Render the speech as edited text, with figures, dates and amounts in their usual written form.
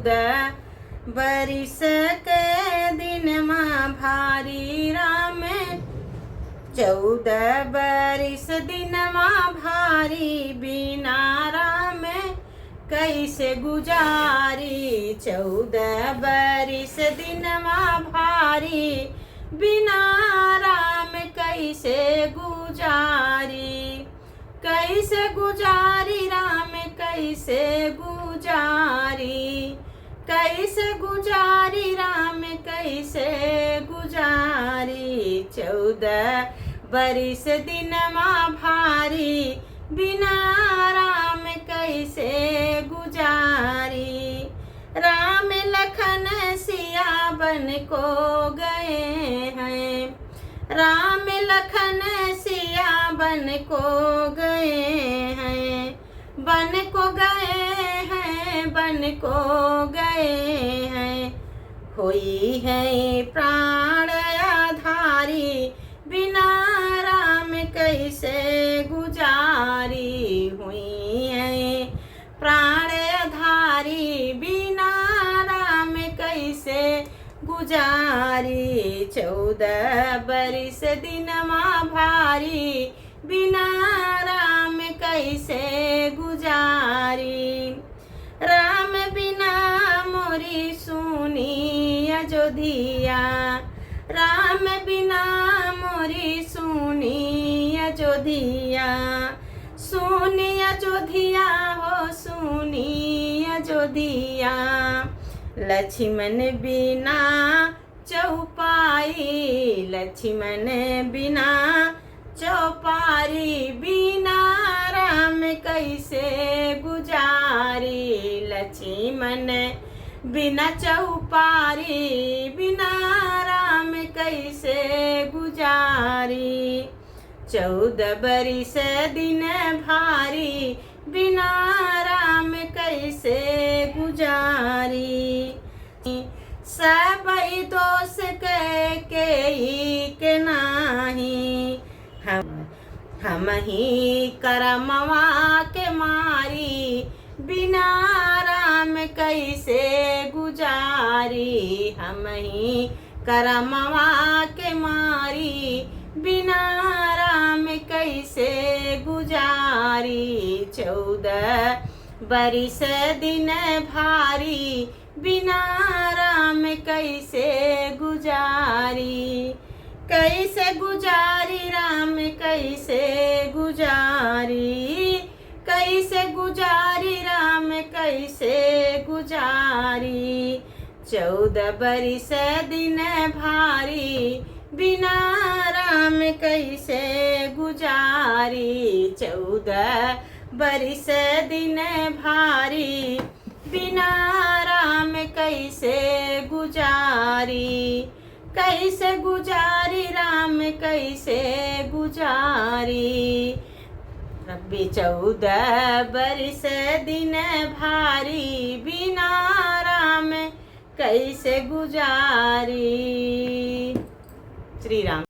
14 बरिस के दिनमा भारी राम 14 बरिस दिनमा भारी बिना राम कैसे गुजारी 14 बरिस दिनमा भारी बिना राम कैसे गुजारी राम कैसे गुजारी राम कैसे गुजारी 14 बरिस दिनमा भारी बिना राम कैसे गुजारी राम लखन सिया बन को गए हैं राम लखन सिया बन को गए हैं बन को गए हैं हुई है प्राण आधारी बिना राम कैसे गुजारी हुई है प्राण आधारी बिना राम कैसे गुजारी 14 बरिस दिनमा भारी बिना राम कैसे गुजारी राम बिना मोरी सुनी अयोध्या राम बिना मोरी सुनी अयोध्या सुनी अयोध्या हो सुनी अयोध्या लक्ष्मण बिना चौपाई लक्ष्मण बिना चौपारी बिना राम कैसे गुजारी लक्ष्मण बिना चौपारी बिना राम कैसे गुजारी 14 बरिस दिन भारी बिना राम कैसे गुजारी सबई दोष के नाही हम ही करमवा के मारी बिना राम कैसे गुजारी हम ही करमवा के मारी बिना राम कैसे गुजारी 14 बरिस दिन भारी बिना राम कैसे गुजारी राम कैसे गुजारी राम कैसे गुजारी 14 बरिस दिन भारी बिना राम कैसे गुजारी 14 बरिस दिन भारी बिना राम कैसे गुजारी राम कैसे गुजारी रब्बी 14 बरिस दिन भारी बिना राम कैसे गुजारी। श्री राम।